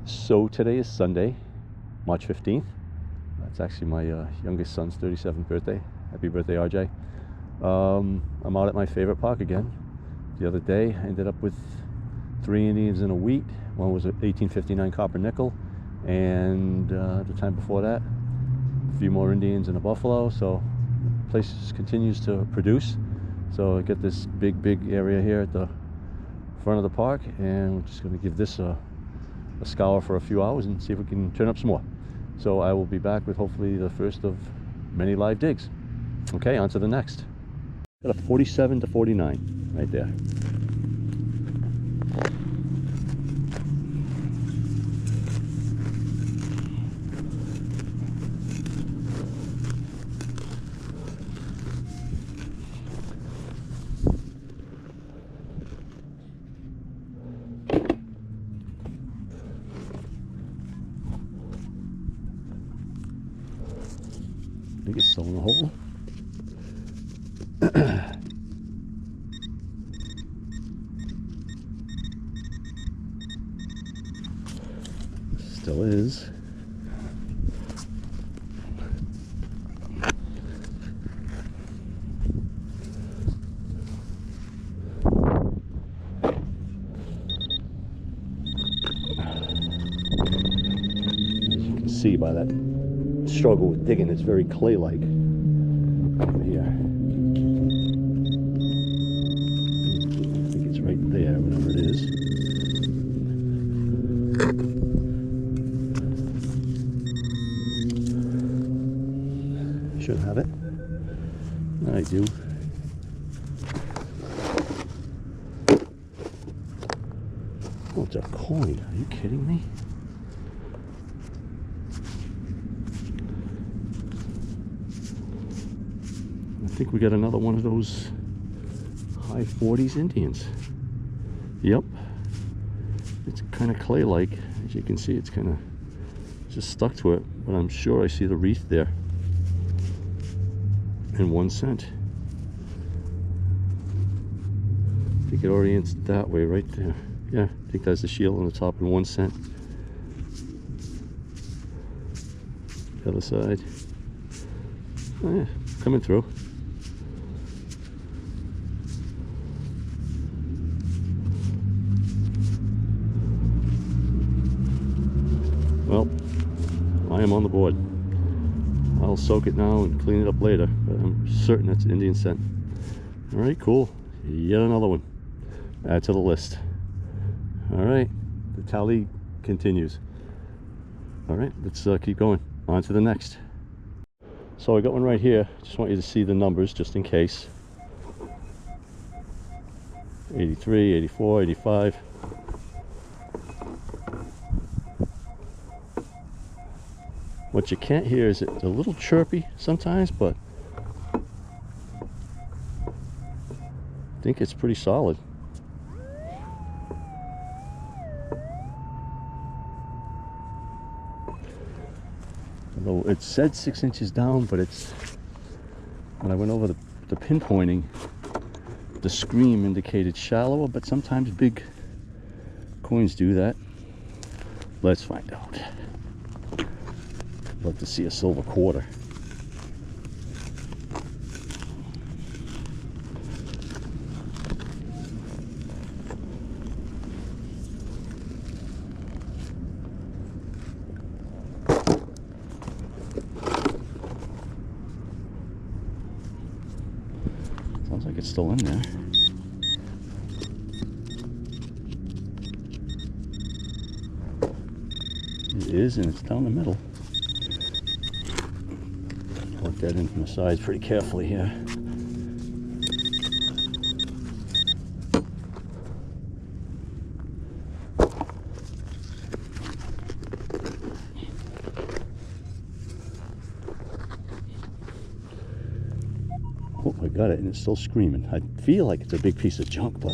So today is Sunday, March 15th. That's actually my youngest son's 37th birthday. Happy birthday, RJ. I'm out at my favorite park again. The other day I ended up with 3 Indians and a wheat. One was an 1859 copper nickel, and the time before that a few more Indians and a buffalo. So the place continues to produce. So I get this big area here at the front of the park, and we're just going to give this a scour for a few hours and see if we can turn up some more. So I will be back with hopefully the first of many live digs. Okay, on to the next. Got a 47 to 49 right there. Biggest stone in the hole. Still is. As you can see by that struggle with digging, it's very clay-like over here. I think it's right there, whatever it is. Should have it. I do. Oh, it's a coin. Are you kidding me? I think we got another one of those high 40s Indians. Yep. It's kind of clay-like. As you can see, it's kind of just stuck to it, but I'm sure I see the wreath there. And 1 cent. I think it orients that way right there. Yeah, I think that's the shield on the top and 1 cent. The other side. Oh yeah, coming through. Well, I am on the board. I'll soak it now and clean it up later, but I'm certain that's Indian scent. All right, cool. Yet another one. Add to the list. All right, the tally continues. All right, let's keep going. On to the next. So I got one right here. Just want you to see the numbers just in case. 83, 84, 85. What you can't hear is it's a little chirpy sometimes, but I think it's pretty solid. Although it said 6 inches down, but it's, when I went over the pinpointing, the scream indicated shallower, but sometimes big coins do that. Let's find out. Love to see a silver quarter. Sounds like it's still in there. It is, and it's down the middle. Work that in from the sides pretty carefully here. Oh, I got it, and it's still screaming. I feel like it's a big piece of junk, but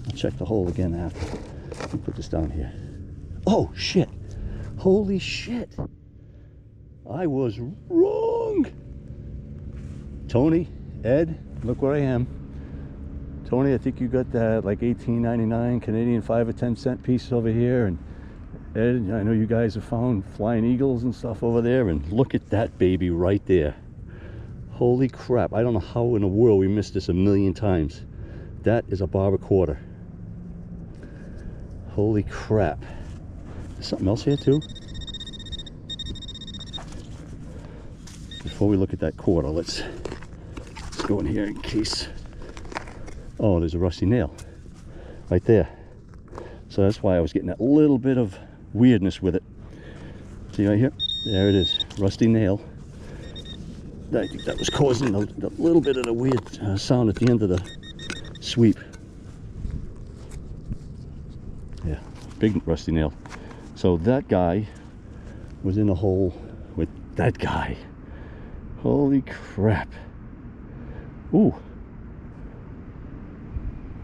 I'll check the hole again after. Let me put this down here. Oh shit! Holy shit! I was wrong! Tony, Ed, look where I am. Tony, I think you got that like $18.99 Canadian 5 or 10 cent piece over here, and Ed, I know you guys have found flying eagles and stuff over there, and look at that baby right there. Holy crap, I don't know how in the world we missed this a million times. That is a Barber quarter. Holy crap. There's something else here too. Before we look at that quarter, let's go in here in case. Oh, there's a rusty nail right there. So that's why I was getting that little bit of weirdness with it. See right here? There it is, rusty nail. I think that was causing a little bit of the weird sound at the end of the sweep. Yeah, big rusty nail. So that guy was in a hole with that guy. Holy crap. Ooh.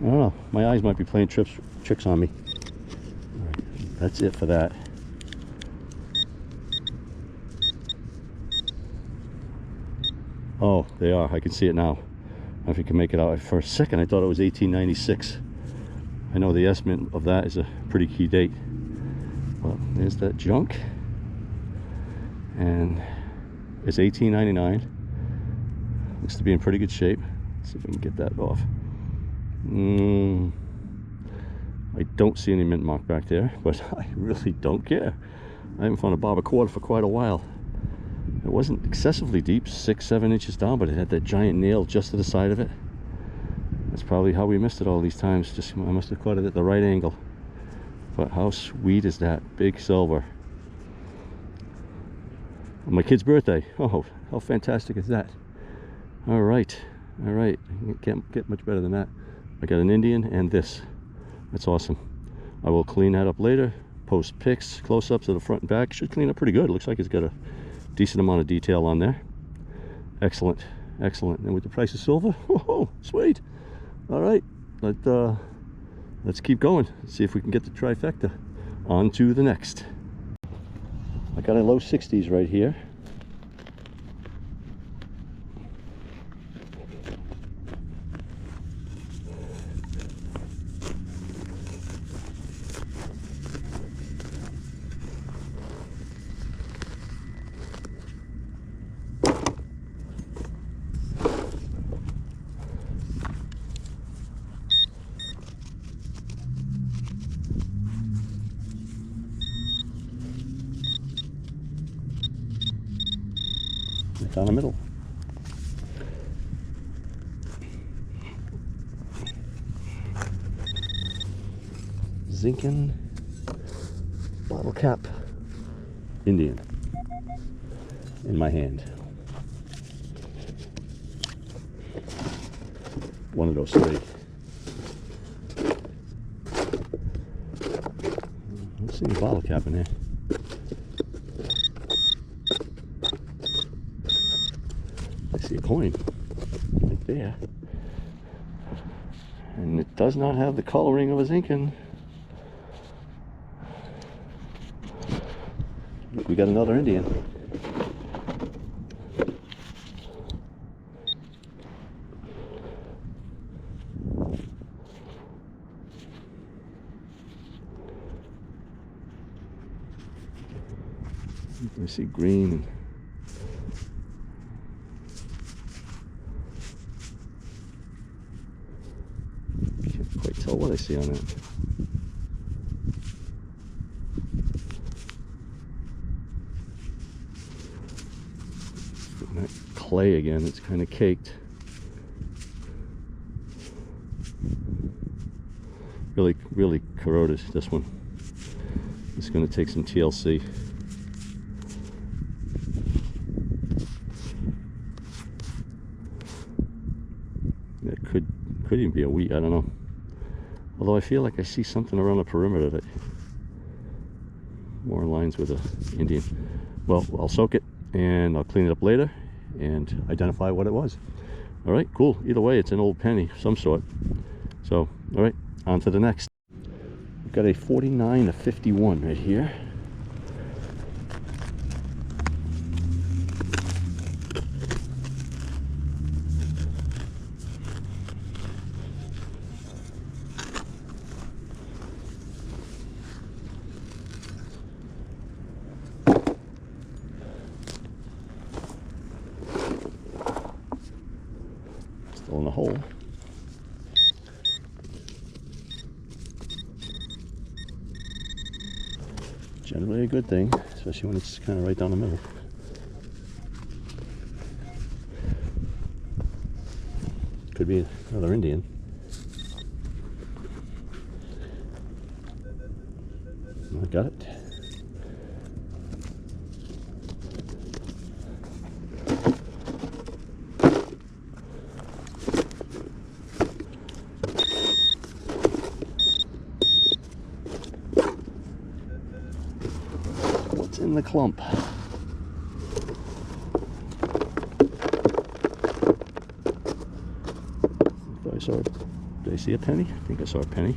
I don't know, my eyes might be playing tricks on me. All right, that's it for that. Oh, they are. I can see it now. I don't know if you can make it out. For a second, I thought it was 1896. I know the estimate of that is a pretty key date. Well, there's that junk. And it's 1899. Looks to be in pretty good shape. Let's see if we can get that off. I don't see any mint mark back there, but I really don't care. I haven't found a Barber quarter for quite a while. It wasn't excessively deep, 6-7 inches down, but it had that giant nail just to the side of it. That's probably how we missed it all these times. Just, I must have caught it at the right angle. But how sweet is that? Big silver. On my kid's birthday. Oh, how fantastic is that? All right, all right. You can't get much better than that. I got an Indian and this. That's awesome. I will clean that up later. Post pics, close-ups of the front and back. Should clean up pretty good. It looks like it's got a decent amount of detail on there. Excellent, excellent. And with the price of silver, oh, sweet. All right, let's keep going. See if we can get the trifecta. On to the next. I got a low 60s right here. Down the middle. Zinken bottle cap Indian in my hand. One of those three. Let's see the bottle cap in here. A coin right there, and it does not have the coloring of a Zinken. Look, we got another Indian. I see green and quite tell what I see on it. That clay again, it's kind of caked. Really corroded, this one. It's going to take some TLC. It could even be a wheat, I don't know. Although I feel like I see something around the perimeter that more aligns with an Indian. Well, I'll soak it and I'll clean it up later and identify what it was. All right, cool. Either way, it's an old penny of some sort. So, all right, on to the next. We've got a 49 to 51 right here. Go in the hole. Generally a good thing, especially when it's kind of right down the middle. Could be another Indian. I got it. What's in the clump? Did I see a penny? I think I saw a penny.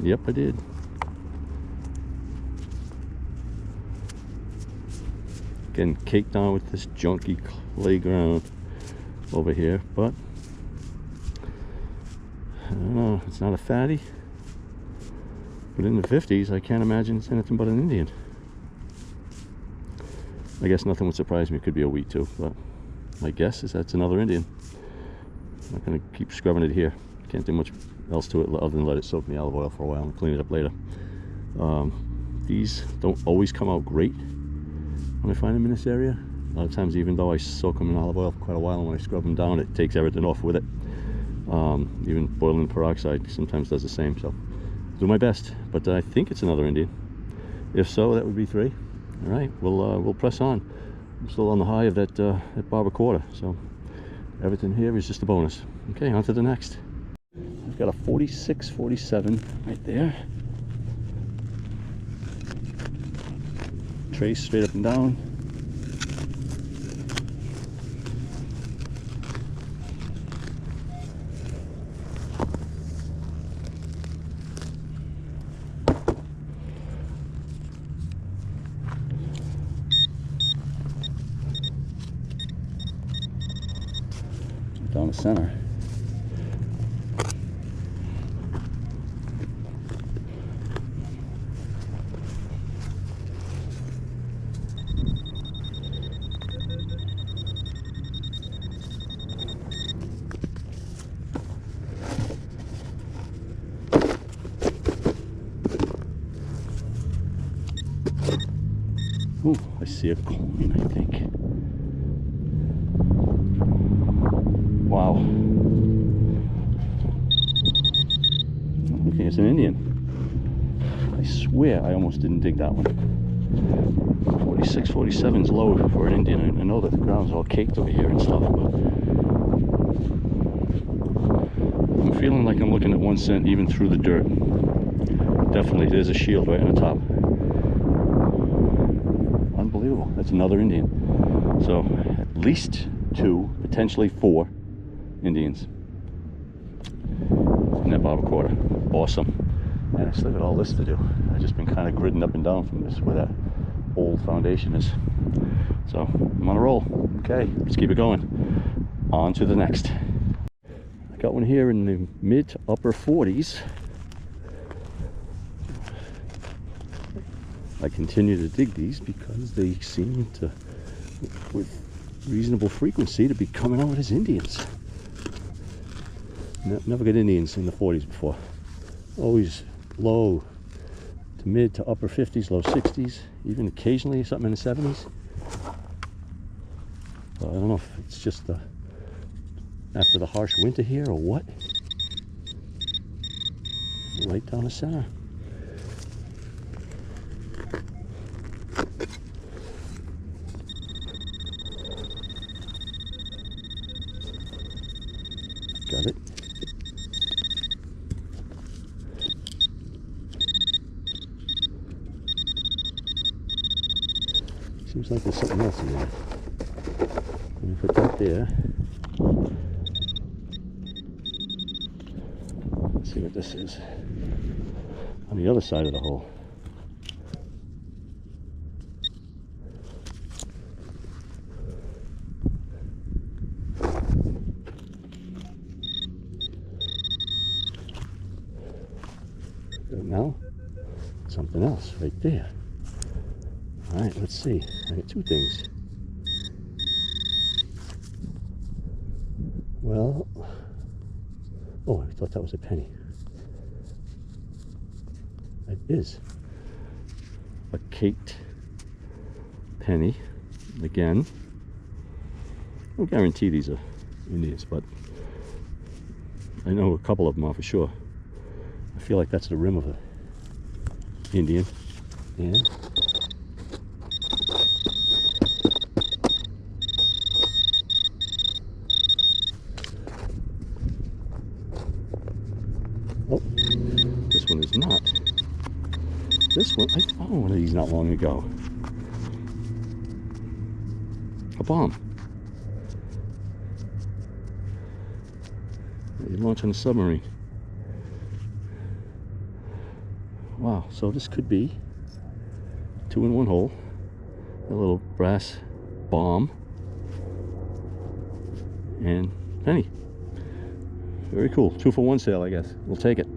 Yep, I did. Getting caked on with this junky clay ground over here, but I don't know, it's not a fatty. But in the 50s, I can't imagine it's anything but an Indian. I guess nothing would surprise me. It could be a wheat too, but my guess is that's another Indian. I'm not going to keep scrubbing it here. Can't do much else to it other than let it soak in the olive oil for a while and clean it up later. These don't always come out great when I find them in this area. A lot of times, even though I soak them in olive oil for quite a while, and when I scrub them down, it takes everything off with it. Even boiling peroxide sometimes does the same. So do my best, but I think it's another Indian. If so, that would be 3. All right, we'll press on. I'm still on the high of that Barber quarter, so everything here is just a bonus. Okay, on to the next. I've got a 46-47 right there. Trace straight up and down. Down the center. Ooh, I see a coin, I think. Wow. Okay, it's an Indian. I swear I almost didn't dig that one. 46-47 is low for an Indian. I know that the ground's all caked over here and stuff, but I'm feeling like I'm looking at 1 cent even through the dirt. Definitely, there's a shield right on the top. Unbelievable. That's another Indian. So at least 2, potentially 4 Indians in that Barber quarter. Awesome. And I still got all this to do. I've just been kind of gridding up and down from this where that old foundation is. So I'm on a roll. Okay, let's keep it going. On to the next. I got one here in the mid to upper 40s. I continue to dig these because they seem to, with reasonable frequency, to be coming out as Indians. Never get Indians in the 40s before. Always low to mid to upper 50s, low 60s, even occasionally something in the 70s. But I don't know if it's just after the harsh winter here or what. Right down the center. Got it. Seems like there's something else in there. Let me put that there. Let's see what this is. On the other side of the hole. Now, something else right there. All right, let's see. I got 2 things. Well, oh, I thought that was a penny. It is a caked penny. Again, I don't guarantee these are Indians, but I know a couple of them are for sure. I feel like that's the rim of an Indian. And oh, this one is not. This one, I found one of these not long ago. A bomb. They launch on a submarine. Wow, so this could be 2 in 1 hole. A little brass bomb and penny. Very cool. 2 for 1 sale, I guess. We'll take it.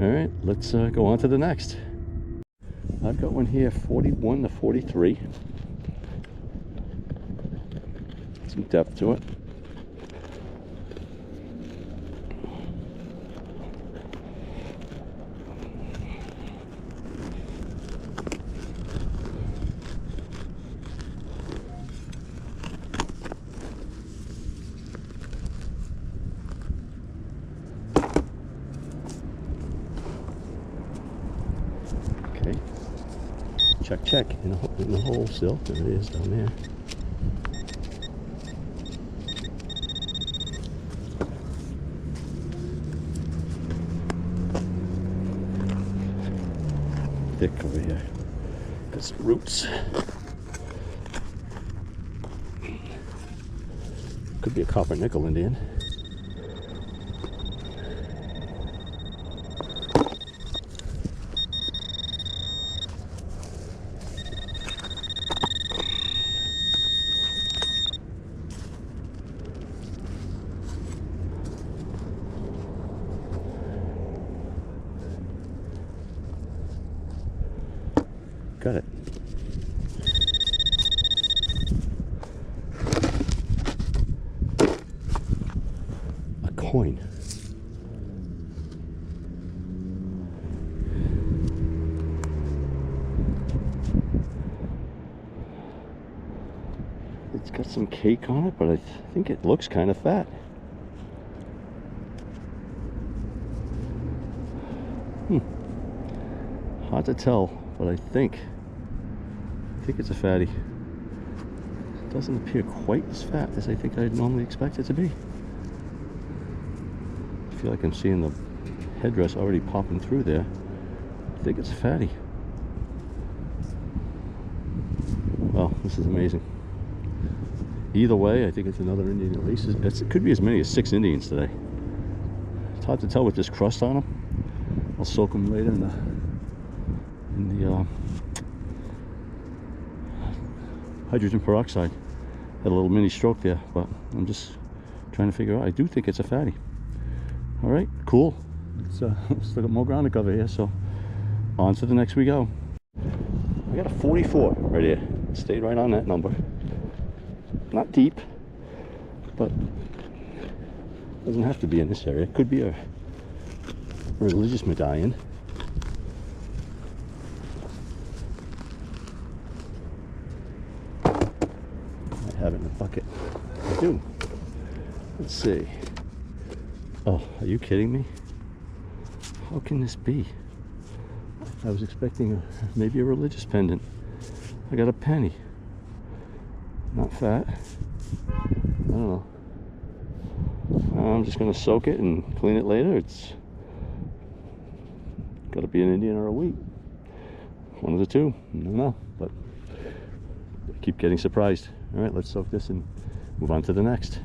All right, let's go on to the next. I've got one here, 41 to 43. Some depth to it. Okay. Check, check in the hole still. There it is down there. Thick over here. Got some roots. Could be a copper nickel Indian. Got it. A coin. It's got some cake on it, but I think it looks kind of fat. Hard to tell, but I think it's a fatty. It doesn't appear quite as fat as I think I'd normally expect it to be. I feel like I'm seeing the headdress already popping through there. I think it's a fatty. Well, this is amazing. Either way, I think it's another Indian at least. It could be as many as 6 Indians today. It's hard to tell with this crust on them. I'll soak them later in the hydrogen peroxide. Had a little mini stroke there, but I'm just trying to figure out. I do think it's a fatty. All right, cool. It's still got more ground to cover here, so on to the next we go. I got a 44 right here. Stayed right on that number. Not deep, but doesn't have to be in this area. It could be a religious medallion. Have it in a bucket. I do. Let's see. Oh, are you kidding me? How can this be? I was expecting maybe a religious pendant. I got a penny. Not fat. I don't know. I'm just gonna soak it and clean it later. It's got to be an Indian or a wheat. One of the two. I don't know, but I keep getting surprised. All right, let's soak this and move on to the next.